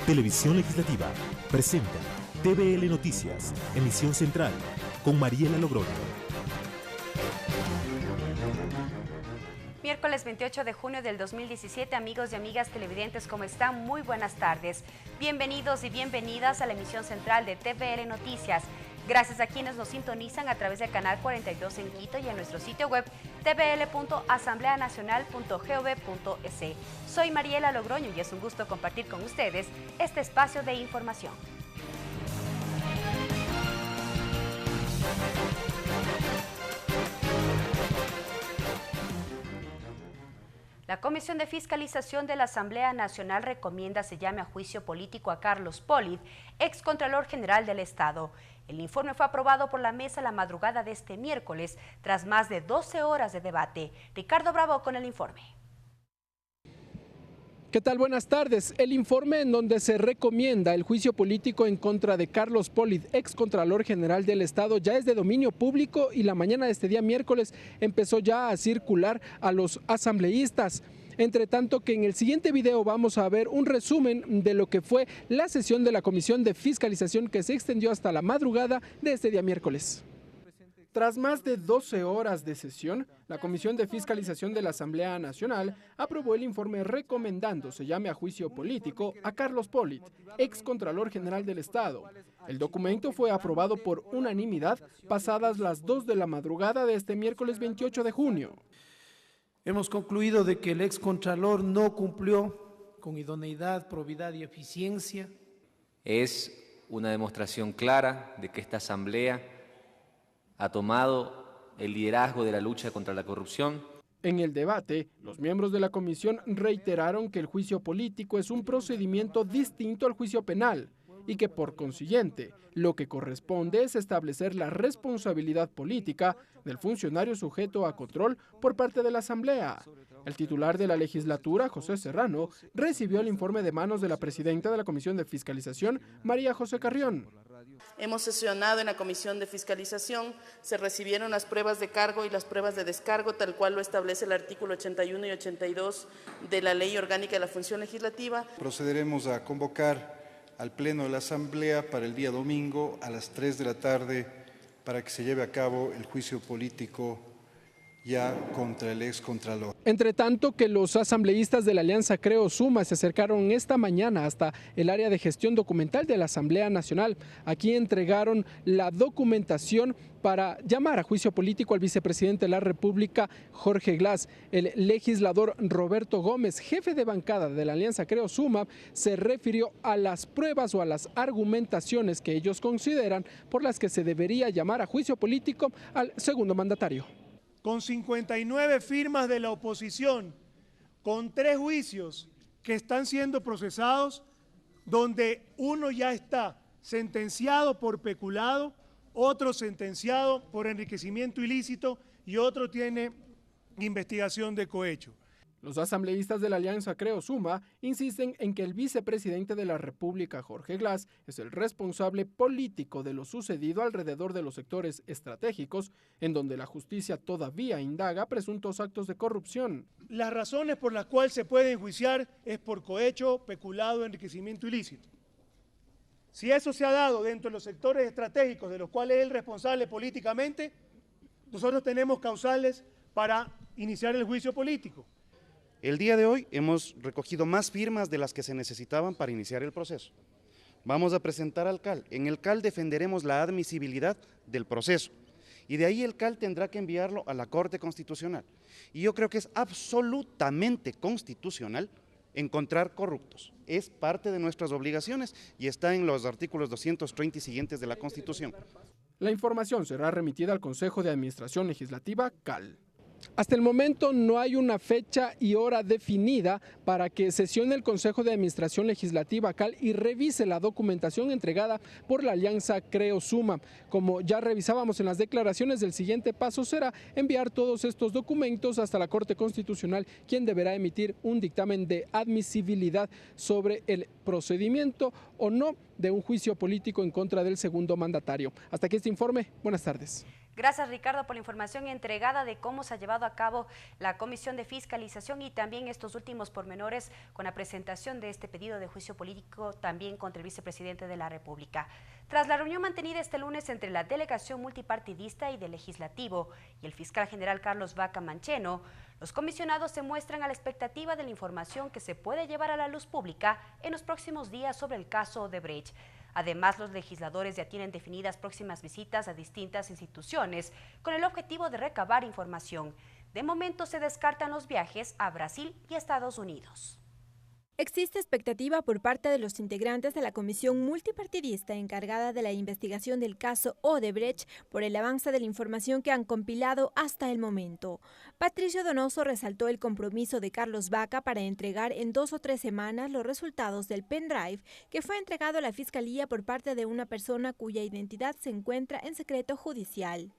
Televisión Legislativa presenta TVL Noticias, emisión central, con Mariela Logroño. Miércoles 28 de junio del 2017, amigos y amigas televidentes, ¿cómo están? Muy buenas tardes. Bienvenidos y bienvenidas a la emisión central de TVL Noticias. Gracias a quienes nos sintonizan a través del canal 42 en Quito y en nuestro sitio web tvl.asambleanacional.gov.es. Soy Mariela Logroño y es un gusto compartir con ustedes este espacio de información. La Comisión de Fiscalización de la Asamblea Nacional recomienda se llame a juicio político a Carlos Polit, excontralor general del Estado. El informe fue aprobado por la mesa la madrugada de este miércoles, tras más de 12 horas de debate. Ricardo Bravo con el informe. ¿Qué tal? Buenas tardes. El informe en donde se recomienda el juicio político en contra de Carlos Polit, excontralor general del Estado, ya es de dominio público y la mañana de este día miércoles empezó ya a circular a los asambleístas. Entre tanto que en el siguiente video vamos a ver un resumen de lo que fue la sesión de la Comisión de Fiscalización que se extendió hasta la madrugada de este día miércoles. Tras más de 12 horas de sesión, la Comisión de Fiscalización de la Asamblea Nacional aprobó el informe recomendando se llame a juicio político a Carlos Polit, excontralor general del Estado. El documento fue aprobado por unanimidad pasadas las 2 de la madrugada de este miércoles 28 de junio. Hemos concluido de que el excontralor no cumplió con idoneidad, probidad y eficiencia. Es una demostración clara de que esta Asamblea ha tomado el liderazgo de la lucha contra la corrupción. En el debate, los miembros de la comisión reiteraron que el juicio político es un procedimiento distinto al juicio penal y que por consiguiente lo que corresponde es establecer la responsabilidad política del funcionario sujeto a control por parte de la Asamblea. El titular de la legislatura, José Serrano, recibió el informe de manos de la presidenta de la Comisión de Fiscalización, María José Carrión. Hemos sesionado en la Comisión de Fiscalización, se recibieron las pruebas de cargo y las pruebas de descargo, tal cual lo establece el artículo 81 y 82 de la Ley Orgánica de la Función Legislativa. Procederemos a convocar al Pleno de la Asamblea para el día domingo a las 3 de la tarde para que se lleve a cabo el juicio político ya contra el excontralor. Entre tanto que los asambleístas de la Alianza Creo Suma se acercaron esta mañana hasta el área de gestión documental de la Asamblea Nacional. Aquí entregaron la documentación para llamar a juicio político al vicepresidente de la República, Jorge Glass. El legislador Roberto Gómez, jefe de bancada de la Alianza Creo Suma, se refirió a las pruebas o a las argumentaciones que ellos consideran por las que se debería llamar a juicio político al segundo mandatario. Con 59 firmas de la oposición, con 3 juicios que están siendo procesados, donde uno ya está sentenciado por peculado, otro sentenciado por enriquecimiento ilícito y otro tiene investigación de cohecho. Los asambleístas de la Alianza Creo Suma insisten en que el vicepresidente de la República, Jorge Glass, es el responsable político de lo sucedido alrededor de los sectores estratégicos, en donde la justicia todavía indaga presuntos actos de corrupción. Las razones por las cuales se puede enjuiciar es por cohecho, peculado, enriquecimiento ilícito. Si eso se ha dado dentro de los sectores estratégicos de los cuales es el responsable políticamente, nosotros tenemos causales para iniciar el juicio político. El día de hoy hemos recogido más firmas de las que se necesitaban para iniciar el proceso. Vamos a presentar al CAL. En el CAL defenderemos la admisibilidad del proceso y de ahí el CAL tendrá que enviarlo a la Corte Constitucional. Y yo creo que es absolutamente constitucional encontrar corruptos. Es parte de nuestras obligaciones y está en los artículos 230 y siguientes de la Constitución. La información será remitida al Consejo de Administración Legislativa, CAL. Hasta el momento no hay una fecha y hora definida para que sesione el Consejo de Administración Legislativa CAL y revise la documentación entregada por la Alianza Creo Suma. Como ya revisábamos en las declaraciones, el siguiente paso será enviar todos estos documentos hasta la Corte Constitucional, quien deberá emitir un dictamen de admisibilidad sobre el procedimiento o no de un juicio político en contra del segundo mandatario. Hasta aquí este informe. Buenas tardes. Gracias, Ricardo, por la información entregada de cómo se ha llevado a cabo la Comisión de Fiscalización y también estos últimos pormenores con la presentación de este pedido de juicio político también contra el vicepresidente de la República. Tras la reunión mantenida este lunes entre la delegación multipartidista y del Legislativo y el fiscal general Carlos Vaca Mancheno, los comisionados se muestran a la expectativa de la información que se puede llevar a la luz pública en los próximos días sobre el caso Odebrecht. Además, los legisladores ya tienen definidas próximas visitas a distintas instituciones con el objetivo de recabar información. De momento se descartan los viajes a Brasil y Estados Unidos. Existe expectativa por parte de los integrantes de la comisión multipartidista encargada de la investigación del caso Odebrecht por el avance de la información que han compilado hasta el momento. Patricio Donoso resaltó el compromiso de Carlos Vaca para entregar en 2 o 3 semanas los resultados del pendrive que fue entregado a la Fiscalía por parte de una persona cuya identidad se encuentra en secreto judicial.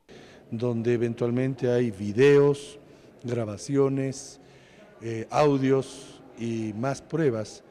Donde eventualmente hay videos, grabaciones, audios y más pruebas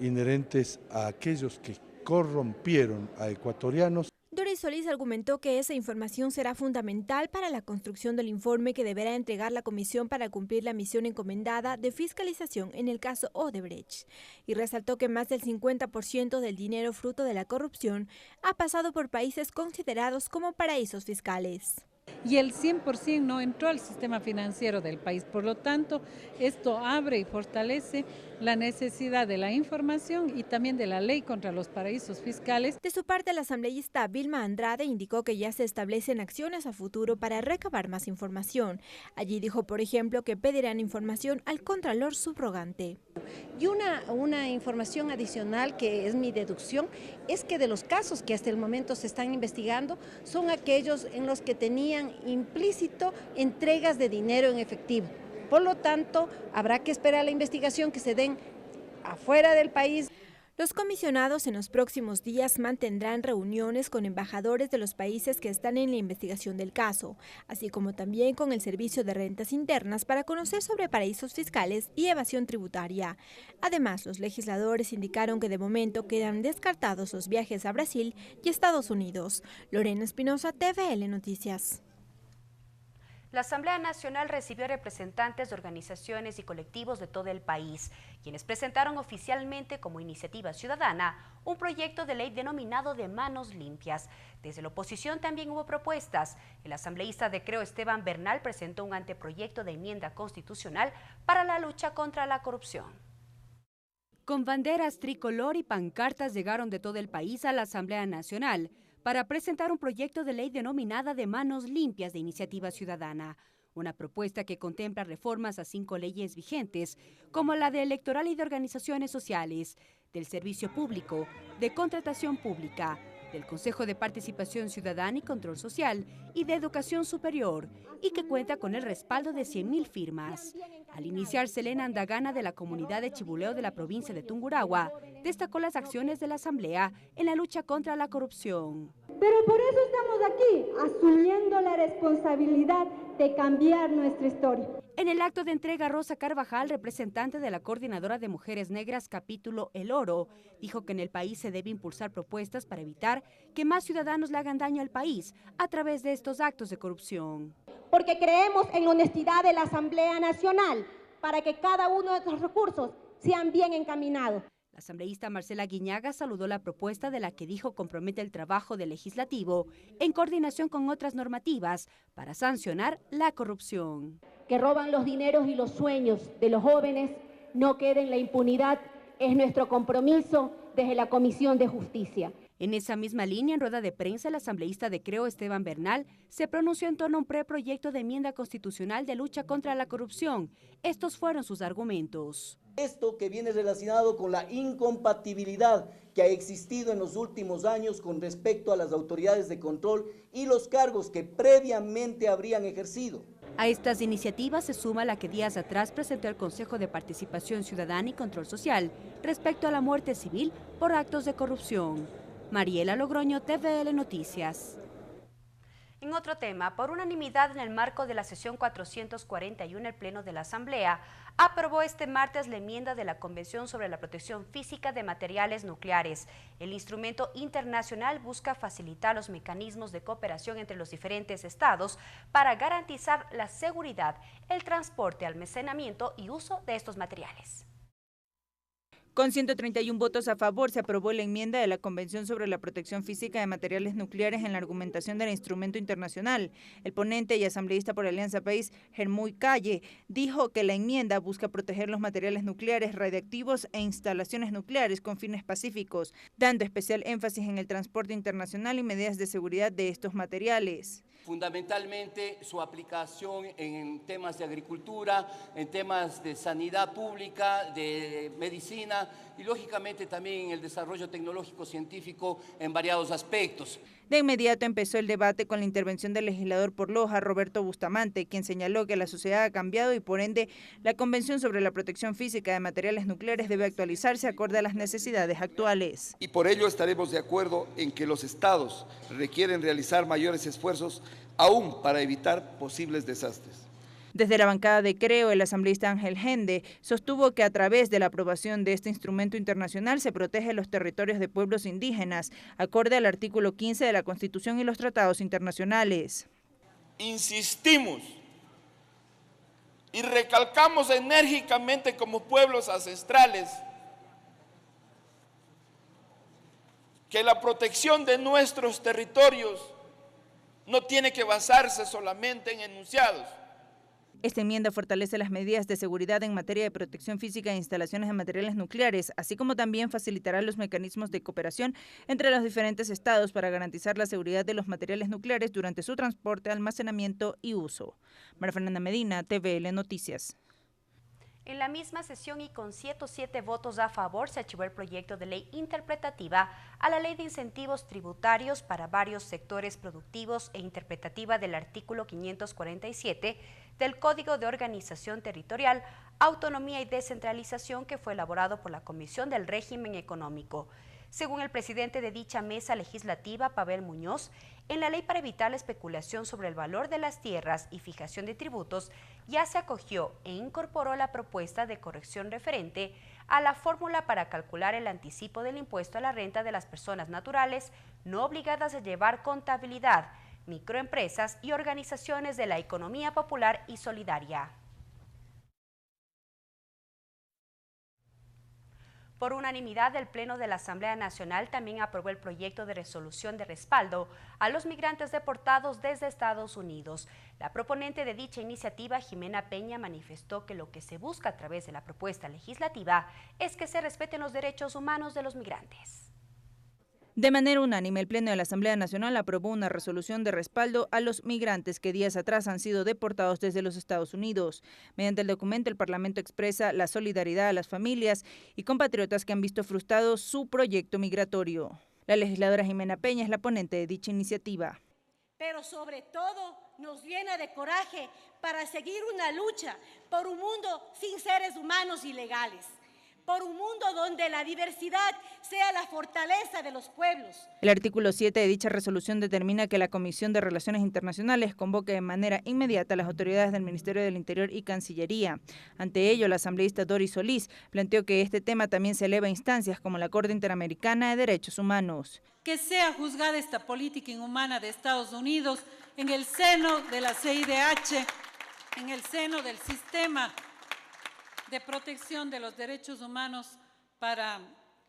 inherentes a aquellos que corrompieron a ecuatorianos. Doris Solís argumentó que esa información será fundamental para la construcción del informe que deberá entregar la comisión para cumplir la misión encomendada de fiscalización en el caso Odebrecht, y resaltó que más del 50% del dinero fruto de la corrupción ha pasado por países considerados como paraísos fiscales. Y el 100% no entró al sistema financiero del país. Por lo tanto, esto abre y fortalece la necesidad de la información y también de la ley contra los paraísos fiscales. De su parte, la asambleísta Vilma Andrade indicó que ya se establecen acciones a futuro para recabar más información. Allí dijo, por ejemplo, que pedirán información al Contralor subrogante. Y una información adicional, que es mi deducción, es que de los casos que hasta el momento se están investigando son aquellos en los que tenían implícito entregas de dinero en efectivo. Por lo tanto, habrá que esperar la investigación que se den afuera del país. Los comisionados en los próximos días mantendrán reuniones con embajadores de los países que están en la investigación del caso, así como también con el Servicio de Rentas Internas para conocer sobre paraísos fiscales y evasión tributaria. Además, los legisladores indicaron que de momento quedan descartados los viajes a Brasil y Estados Unidos. Lorena Espinosa, TVL Noticias. La Asamblea Nacional recibió representantes de organizaciones y colectivos de todo el país, quienes presentaron oficialmente como iniciativa ciudadana un proyecto de ley denominado de Manos Limpias. Desde la oposición también hubo propuestas. El asambleísta de Creo Esteban Bernal presentó un anteproyecto de enmienda constitucional para la lucha contra la corrupción. Con banderas tricolor y pancartas llegaron de todo el país a la Asamblea Nacional para presentar un proyecto de ley denominada de Manos Limpias de Iniciativa Ciudadana, una propuesta que contempla reformas a 5 leyes vigentes, como la de electoral y de organizaciones sociales, del servicio público, de contratación pública, del Consejo de Participación Ciudadana y Control Social y de Educación Superior, y que cuenta con el respaldo de 100.000 firmas. Al iniciar, Selena Andagana, de la comunidad de Chibuleo de la provincia de Tungurahua, destacó las acciones de la Asamblea en la lucha contra la corrupción. Pero por eso estamos aquí, asumiendo la responsabilidad de cambiar nuestra historia. En el acto de entrega, Rosa Carvajal, representante de la Coordinadora de Mujeres Negras capítulo El Oro, dijo que en el país se debe impulsar propuestas para evitar que más ciudadanos le hagan daño al país a través de estos actos de corrupción. Porque creemos en la honestidad de la Asamblea Nacional para que cada uno de los recursos sean bien encaminados. La asambleísta Marcela Guiñaga saludó la propuesta, de la que dijo compromete el trabajo del legislativo en coordinación con otras normativas para sancionar la corrupción. Que roban los dineros y los sueños de los jóvenes no queden en la impunidad, es nuestro compromiso desde la Comisión de Justicia. En esa misma línea, en rueda de prensa, el asambleísta de Creo Esteban Bernal se pronunció en torno a un preproyecto de enmienda constitucional de lucha contra la corrupción. Estos fueron sus argumentos. Esto que viene relacionado con la incompatibilidad que ha existido en los últimos años con respecto a las autoridades de control y los cargos que previamente habrían ejercido. A estas iniciativas se suma la que días atrás presentó el Consejo de Participación Ciudadana y Control Social respecto a la muerte civil por actos de corrupción. Mariela Logroño, TVL Noticias. En otro tema, por unanimidad en el marco de la sesión 441, el Pleno de la Asamblea aprobó este martes la enmienda de la Convención sobre la Protección Física de Materiales Nucleares. El instrumento internacional busca facilitar los mecanismos de cooperación entre los diferentes estados para garantizar la seguridad, el transporte, almacenamiento y uso de estos materiales. Con 131 votos a favor, se aprobó la enmienda de la Convención sobre la Protección Física de Materiales Nucleares en la argumentación del instrumento internacional. El ponente y asambleísta por Alianza País, Germúy Calle, dijo que la enmienda busca proteger los materiales nucleares, radiactivos e instalaciones nucleares con fines pacíficos, dando especial énfasis en el transporte internacional y medidas de seguridad de estos materiales. Fundamentalmente su aplicación en temas de agricultura, en temas de sanidad pública, de medicina y lógicamente también en el desarrollo tecnológico científico en variados aspectos. De inmediato empezó el debate con la intervención del legislador por Loja, Roberto Bustamante, quien señaló que la sociedad ha cambiado y por ende la Convención sobre la Protección Física de Materiales Nucleares debe actualizarse acorde a las necesidades actuales. Y por ello estaremos de acuerdo en que los estados requieren realizar mayores esfuerzos aún para evitar posibles desastres. Desde la bancada de Creo, el asambleísta Ángel Gende sostuvo que a través de la aprobación de este instrumento internacional se protege los territorios de pueblos indígenas, acorde al artículo 15 de la Constitución y los tratados internacionales. Insistimos y recalcamos enérgicamente como pueblos ancestrales que la protección de nuestros territorios no tiene que basarse solamente en enunciados. Esta enmienda fortalece las medidas de seguridad en materia de protección física e instalaciones de materiales nucleares, así como también facilitará los mecanismos de cooperación entre los diferentes estados para garantizar la seguridad de los materiales nucleares durante su transporte, almacenamiento y uso. María Fernanda Medina, TVL Noticias. En la misma sesión y con 107 votos a favor se archivó el proyecto de ley interpretativa a la Ley de Incentivos Tributarios para varios sectores productivos e interpretativa del artículo 547 del Código de Organización Territorial, Autonomía y Descentralización, que fue elaborado por la Comisión del Régimen Económico. Según el presidente de dicha mesa legislativa, Pavel Muñoz, en la ley para evitar la especulación sobre el valor de las tierras y fijación de tributos, ya se acogió e incorporó la propuesta de corrección referente a la fórmula para calcular el anticipo del impuesto a la renta de las personas naturales no obligadas a llevar contabilidad, microempresas y organizaciones de la economía popular y solidaria. Por unanimidad, el Pleno de la Asamblea Nacional también aprobó el proyecto de resolución de respaldo a los migrantes deportados desde Estados Unidos. La proponente de dicha iniciativa, Jimena Peña, manifestó que lo que se busca a través de la propuesta legislativa es que se respeten los derechos humanos de los migrantes. De manera unánime, el Pleno de la Asamblea Nacional aprobó una resolución de respaldo a los migrantes que días atrás han sido deportados desde los Estados Unidos. Mediante el documento, el Parlamento expresa la solidaridad a las familias y compatriotas que han visto frustrado su proyecto migratorio. La legisladora Jimena Peña es la ponente de dicha iniciativa. Pero sobre todo nos llena de coraje para seguir una lucha por un mundo sin seres humanos ilegales, por un mundo donde la diversidad sea la fortaleza de los pueblos. El artículo 7 de dicha resolución determina que la Comisión de Relaciones Internacionales convoque de manera inmediata a las autoridades del Ministerio del Interior y Cancillería. Ante ello, la asambleísta Doris Solís planteó que este tema también se eleva a instancias como la Corte Interamericana de Derechos Humanos. Que sea juzgada esta política inhumana de Estados Unidos en el seno de la CIDH, en el seno del sistema de protección de los derechos humanos para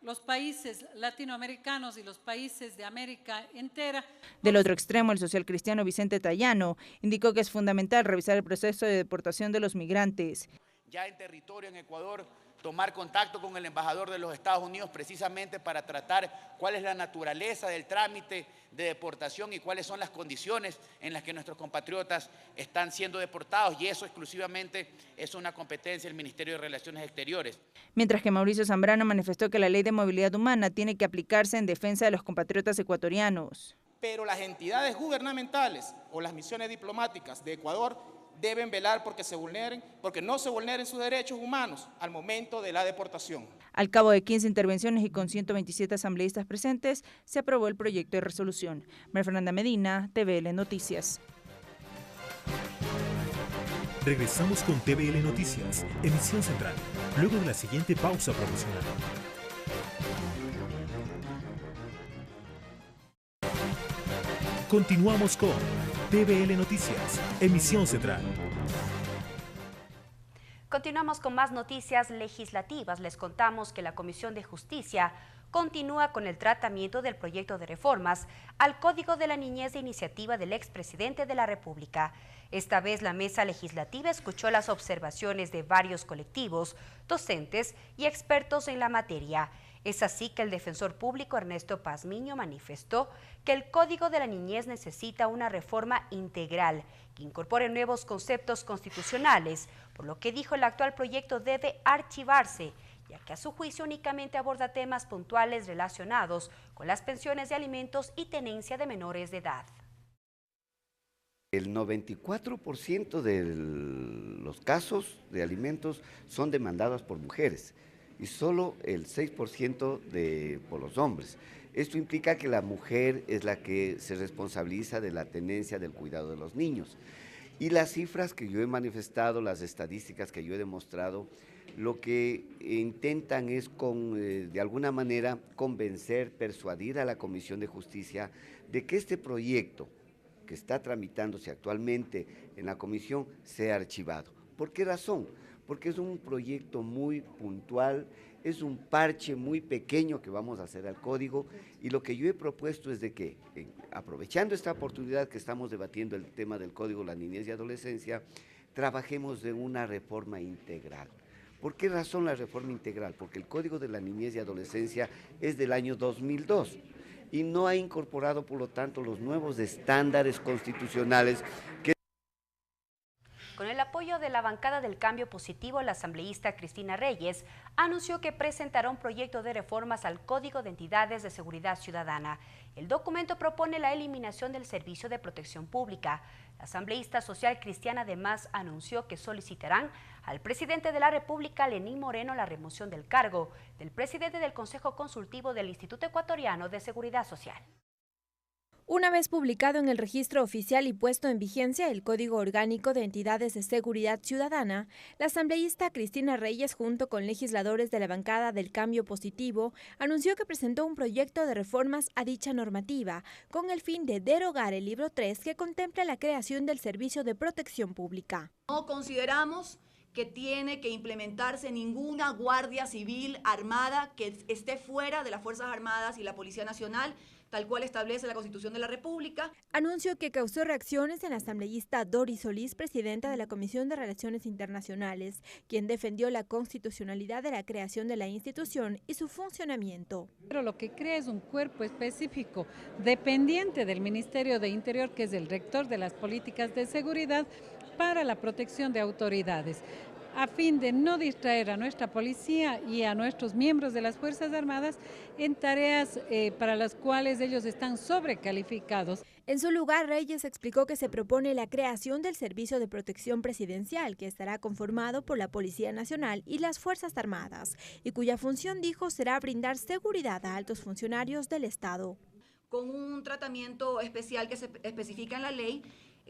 los países latinoamericanos y los países de América entera. Del otro extremo, el socialcristiano Vicente Tallano indicó que es fundamental revisar el proceso de deportación de los migrantes. Ya en territorio en Ecuador, tomar contacto con el embajador de los Estados Unidos precisamente para tratar cuál es la naturaleza del trámite de deportación y cuáles son las condiciones en las que nuestros compatriotas están siendo deportados, y eso exclusivamente es una competencia del Ministerio de Relaciones Exteriores. Mientras que Mauricio Zambrano manifestó que la Ley de Movilidad Humana tiene que aplicarse en defensa de los compatriotas ecuatorianos. Pero las entidades gubernamentales o las misiones diplomáticas de Ecuador deben velar porque no se vulneren sus derechos humanos al momento de la deportación. Al cabo de 15 intervenciones y con 127 asambleístas presentes, se aprobó el proyecto de resolución. María Fernanda Medina, TVL Noticias. Regresamos con TVL Noticias, emisión central, luego de la siguiente pausa promocional. Continuamos con TVL Noticias, emisión central. Continuamos con más noticias legislativas. Les contamos que la Comisión de Justicia continúa con el tratamiento del proyecto de reformas al Código de la Niñez de iniciativa del expresidente de la República. Esta vez la mesa legislativa escuchó las observaciones de varios colectivos, docentes y expertos en la materia. Es así que el defensor público Ernesto Pazmiño manifestó que el Código de la Niñez necesita una reforma integral que incorpore nuevos conceptos constitucionales, por lo que dijo el actual proyecto debe archivarse, ya que a su juicio únicamente aborda temas puntuales relacionados con las pensiones de alimentos y tenencia de menores de edad. El 94% de los casos de alimentos son demandados por mujeres y solo el 6% por los hombres. Esto implica que la mujer es la que se responsabiliza de la tenencia, del cuidado de los niños. Y las cifras que yo he manifestado, las estadísticas que yo he demostrado, lo que intentan es de alguna manera convencer, persuadir a la Comisión de Justicia de que este proyecto que está tramitándose actualmente en la comisión sea archivado. ¿Por qué razón? Porque es un proyecto muy puntual, es un parche muy pequeño que vamos a hacer al código, y lo que yo he propuesto es de que, aprovechando esta oportunidad que estamos debatiendo el tema del Código de la Niñez y Adolescencia, trabajemos de una reforma integral. ¿Por qué razón la reforma integral? Porque el Código de la Niñez y Adolescencia es del año 2002 y no ha incorporado, por lo tanto, los nuevos estándares constitucionales que... Con el apoyo de la bancada del Cambio Positivo, la asambleísta Cristina Reyes anunció que presentará un proyecto de reformas al Código de Entidades de Seguridad Ciudadana. El documento propone la eliminación del Servicio de Protección Pública. La asambleísta social cristiana además anunció que solicitarán al presidente de la República, Lenín Moreno, la remoción del cargo del presidente del Consejo Consultivo del Instituto Ecuatoriano de Seguridad Social. Una vez publicado en el registro oficial y puesto en vigencia el Código Orgánico de Entidades de Seguridad Ciudadana, la asambleísta Cristina Reyes, junto con legisladores de la bancada del Cambio Positivo, anunció que presentó un proyecto de reformas a dicha normativa, con el fin de derogar el libro 3 que contempla la creación del Servicio de Protección Pública. No consideramos que tiene que implementarse ninguna guardia civil armada que esté fuera de las Fuerzas Armadas y la Policía Nacional, tal cual establece la Constitución de la República. Anuncio que causó reacciones en la asambleísta Doris Solís, presidenta de la Comisión de Relaciones Internacionales, quien defendió la constitucionalidad de la creación de la institución y su funcionamiento. Pero lo que crea es un cuerpo específico dependiente del Ministerio de Interior, que es el rector de las políticas de seguridad para la protección de autoridades, a fin de no distraer a nuestra policía y a nuestros miembros de las Fuerzas Armadas en tareas para las cuales ellos están sobrecalificados. En su lugar, Reyes explicó que se propone la creación del Servicio de Protección Presidencial, que estará conformado por la Policía Nacional y las Fuerzas Armadas, y cuya función, dijo, será brindar seguridad a altos funcionarios del Estado. Con un tratamiento especial que se especifica en la ley,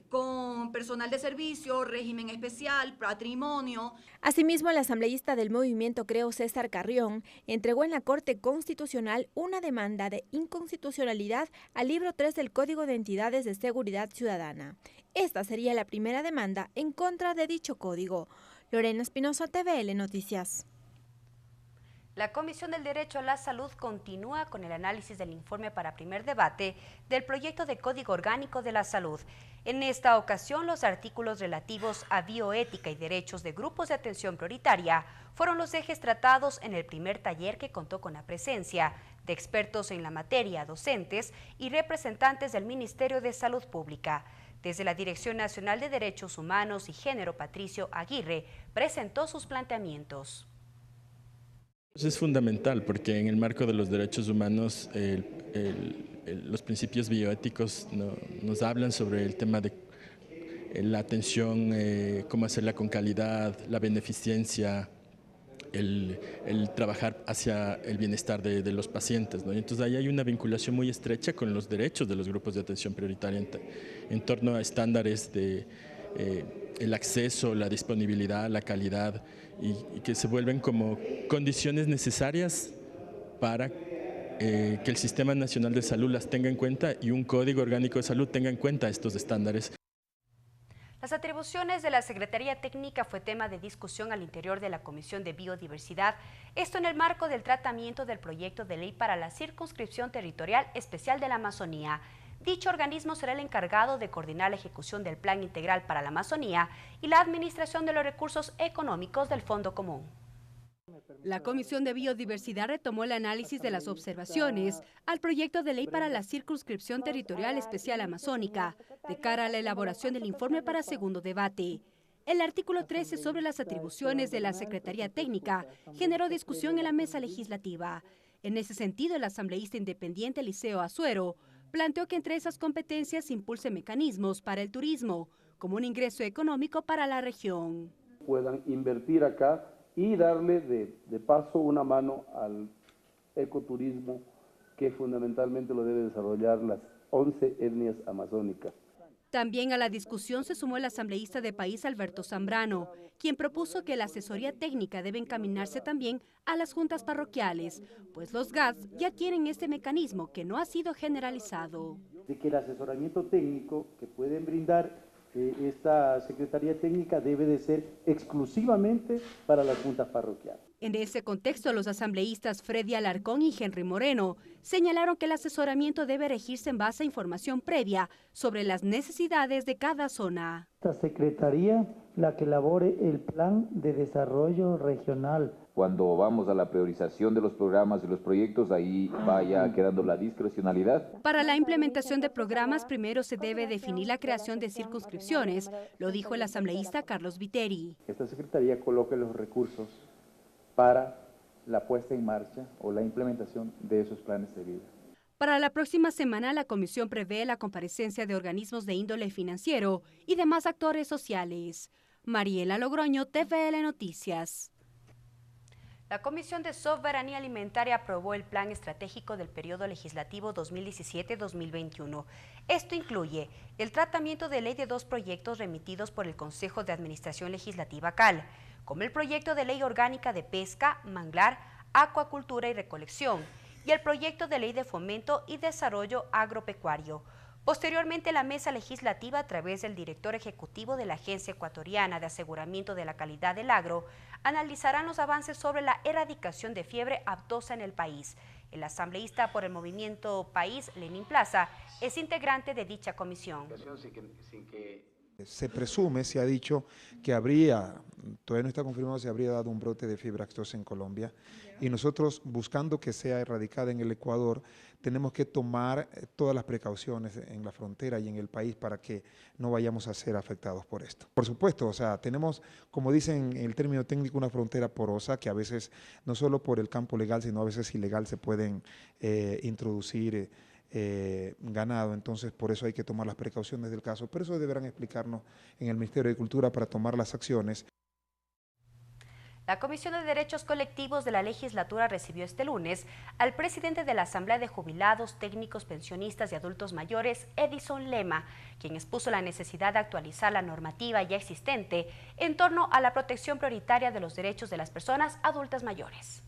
con personal de servicio, régimen especial, patrimonio. Asimismo, el asambleísta del movimiento Creo, César Carrión, entregó en la Corte Constitucional una demanda de inconstitucionalidad al libro 3 del Código de Entidades de Seguridad Ciudadana. Esta sería la primera demanda en contra de dicho código. Lorena Espinosa, TVL Noticias. La Comisión del Derecho a la Salud continúa con el análisis del informe para primer debate del proyecto de Código Orgánico de la Salud. En esta ocasión, los artículos relativos a bioética y derechos de grupos de atención prioritaria fueron los ejes tratados en el primer taller, que contó con la presencia de expertos en la materia, docentes y representantes del Ministerio de Salud Pública. Desde la Dirección Nacional de Derechos Humanos y Género, Patricio Aguirre presentó sus planteamientos. Es fundamental porque en el marco de los derechos humanos los principios bioéticos nos hablan sobre el tema de la atención, cómo hacerla con calidad, la beneficencia, el trabajar hacia el bienestar de los pacientes, ¿no? Y entonces ahí hay una vinculación muy estrecha con los derechos de los grupos de atención prioritaria en torno a estándares de el acceso, la disponibilidad, la calidad, y que se vuelven como condiciones necesarias para que el Sistema Nacional de Salud las tenga en cuenta y un Código Orgánico de Salud tenga en cuenta estos estándares. Las atribuciones de la Secretaría Técnica fue tema de discusión al interior de la Comisión de Biodiversidad, esto en el marco del tratamiento del proyecto de ley para la circunscripción territorial especial de la Amazonía. Dicho organismo será el encargado de coordinar la ejecución del Plan Integral para la Amazonía y la administración de los recursos económicos del Fondo Común. La Comisión de Biodiversidad retomó el análisis de las observaciones al proyecto de ley para la circunscripción territorial especial amazónica, de cara a la elaboración del informe para segundo debate. El artículo 13 sobre las atribuciones de la Secretaría Técnica generó discusión en la mesa legislativa. En ese sentido, el asambleísta independiente Eliseo Azuero planteó que entre esas competencias se impulse mecanismos para el turismo, como un ingreso económico para la región. Puedan invertir acá y darle de paso una mano al ecoturismo que fundamentalmente lo deben desarrollar las 11 etnias amazónicas. También a la discusión se sumó el asambleísta de País Alberto Zambrano, quien propuso que la asesoría técnica debe encaminarse también a las juntas parroquiales, pues los GATS ya tienen este mecanismo que no ha sido generalizado. De que el asesoramiento técnico que pueden brindar esta Secretaría Técnica debe de ser exclusivamente para las juntas parroquiales. En ese contexto, los asambleístas Freddy Alarcón y Henry Moreno señalaron que el asesoramiento debe regirse en base a información previa sobre las necesidades de cada zona. Esta Secretaría la que elabore el plan de desarrollo regional. Cuando vamos a la priorización de los programas y los proyectos, ahí vaya quedando la discrecionalidad. Para la implementación de programas, primero se debe definir la creación de circunscripciones, lo dijo el asambleísta Carlos Viteri. Esta Secretaría coloque los recursos para la puesta en marcha o la implementación de esos planes de vida. Para la próxima semana, la comisión prevé la comparecencia de organismos de índole financiero y demás actores sociales. Mariela Logroño, TVL Noticias. La Comisión de Soberanía Alimentaria aprobó el Plan Estratégico del Periodo Legislativo 2017-2021. Esto incluye el tratamiento de ley de 2 proyectos remitidos por el Consejo de Administración Legislativa CAL, como el proyecto de ley orgánica de pesca, manglar, acuacultura y recolección, y el proyecto de ley de fomento y desarrollo agropecuario. Posteriormente, la mesa legislativa, a través del director ejecutivo de la Agencia Ecuatoriana de Aseguramiento de la Calidad del Agro, analizarán los avances sobre la erradicación de fiebre aftosa en el país. El asambleísta por el Movimiento País, Lenín Plaza, es integrante de dicha comisión. Se presume, se ha dicho que habría, todavía no está confirmado si habría dado un brote de fiebre aftosa en Colombia, y nosotros, buscando que sea erradicada en el Ecuador, tenemos que tomar todas las precauciones en la frontera y en el país para que no vayamos a ser afectados por esto. Por supuesto, o sea, tenemos, como dicen en el término técnico, una frontera porosa que a veces, no solo por el campo legal, sino a veces ilegal, se pueden introducir ganado. Entonces por eso hay que tomar las precauciones del caso, pero eso deberán explicarnos en el Ministerio de Cultura para tomar las acciones. La Comisión de Derechos Colectivos de la Legislatura recibió este lunes al presidente de la Asamblea de Jubilados, Técnicos, Pensionistas y Adultos Mayores, Edison Lema, quien expuso la necesidad de actualizar la normativa ya existente en torno a la protección prioritaria de los derechos de las personas adultas mayores.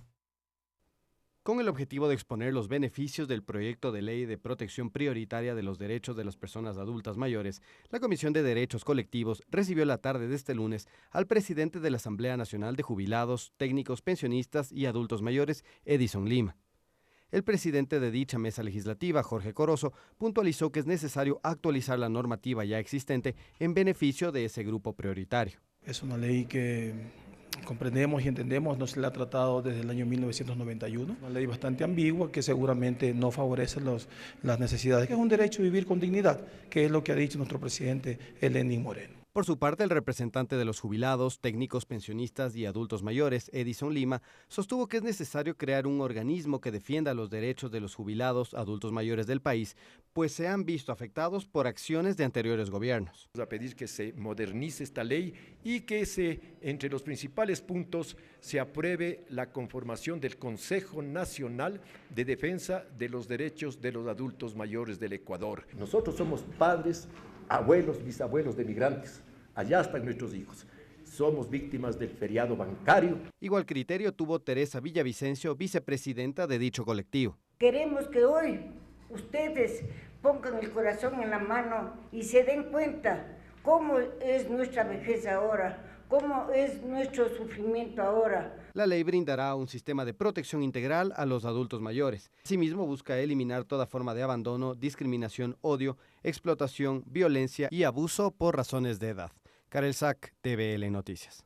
Con el objetivo de exponer los beneficios del proyecto de ley de protección prioritaria de los derechos de las personas adultas mayores, la Comisión de Derechos Colectivos recibió la tarde de este lunes al presidente de la Asamblea Nacional de Jubilados, Técnicos, Pensionistas y Adultos Mayores, Edison Lima. El presidente de dicha mesa legislativa, Jorge Corozo, puntualizó que es necesario actualizar la normativa ya existente en beneficio de ese grupo prioritario. Es una ley que comprendemos y entendemos, no se le ha tratado desde el año 1991, una ley bastante ambigua que seguramente no favorece las necesidades, que es un derecho a vivir con dignidad, que es lo que ha dicho nuestro presidente Lenín Moreno. Por su parte, el representante de los jubilados, técnicos, pensionistas y adultos mayores, Edison Lima, sostuvo que es necesario crear un organismo que defienda los derechos de los jubilados, adultos mayores del país, pues se han visto afectados por acciones de anteriores gobiernos. A pedir que se modernice esta ley y que entre los principales puntos se apruebe la conformación del Consejo Nacional de Defensa de los Derechos de los Adultos Mayores del Ecuador. Nosotros somos padres, abuelos, bisabuelos de migrantes. Allá están nuestros hijos. Somos víctimas del feriado bancario. Igual criterio tuvo Teresa Villavicencio, vicepresidenta de dicho colectivo. Queremos que hoy ustedes pongan el corazón en la mano y se den cuenta cómo es nuestra vejez ahora, cómo es nuestro sufrimiento ahora. La ley brindará un sistema de protección integral a los adultos mayores. Asimismo, busca eliminar toda forma de abandono, discriminación, odio, explotación, violencia y abuso por razones de edad. Karel Sack, TVL Noticias.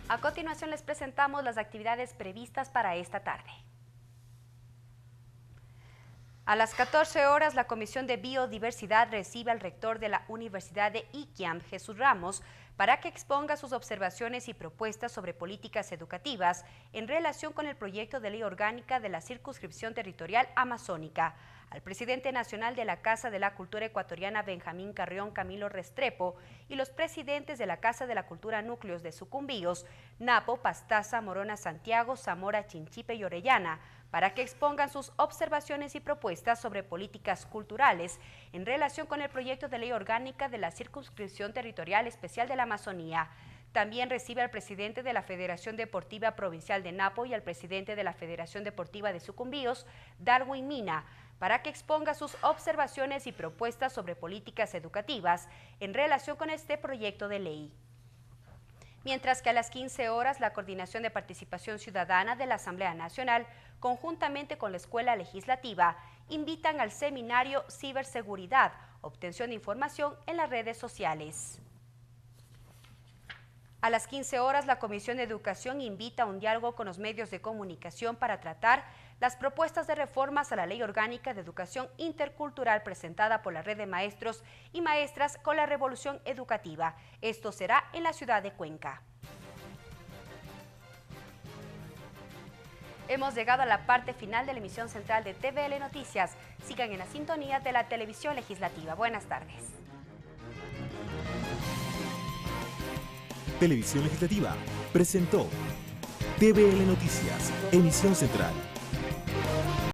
A continuación les presentamos las actividades previstas para esta tarde. A las 14 horas, la Comisión de Biodiversidad recibe al rector de la Universidad de Iquiam, Jesús Ramos, para que exponga sus observaciones y propuestas sobre políticas educativas en relación con el proyecto de ley orgánica de la circunscripción territorial amazónica. Al presidente nacional de la Casa de la Cultura Ecuatoriana, Benjamín Carrión Camilo Restrepo, y los presidentes de la Casa de la Cultura Núcleos de Sucumbíos, Napo, Pastaza, Morona, Santiago, Zamora, Chinchipe y Orellana, para que expongan sus observaciones y propuestas sobre políticas culturales en relación con el proyecto de ley orgánica de la circunscripción territorial especial de la Amazonía. También recibe al presidente de la Federación Deportiva Provincial de Napo y al presidente de la Federación Deportiva de Sucumbíos, Darwin Mina, para que exponga sus observaciones y propuestas sobre políticas educativas en relación con este proyecto de ley. Mientras que a las 15 horas, la Coordinación de Participación Ciudadana de la Asamblea Nacional, conjuntamente con la Escuela Legislativa, invitan al seminario Ciberseguridad, obtención de información en las redes sociales. A las 15 horas, la Comisión de Educación invita a un diálogo con los medios de comunicación para tratar las propuestas de reformas a la Ley Orgánica de Educación Intercultural presentada por la Red de Maestros y Maestras con la Revolución Educativa. Esto será en la ciudad de Cuenca. Hemos llegado a la parte final de la emisión central de TVL Noticias. Sigan en la sintonía de la televisión legislativa. Buenas tardes. Televisión Legislativa presentó TVL Noticias, emisión central.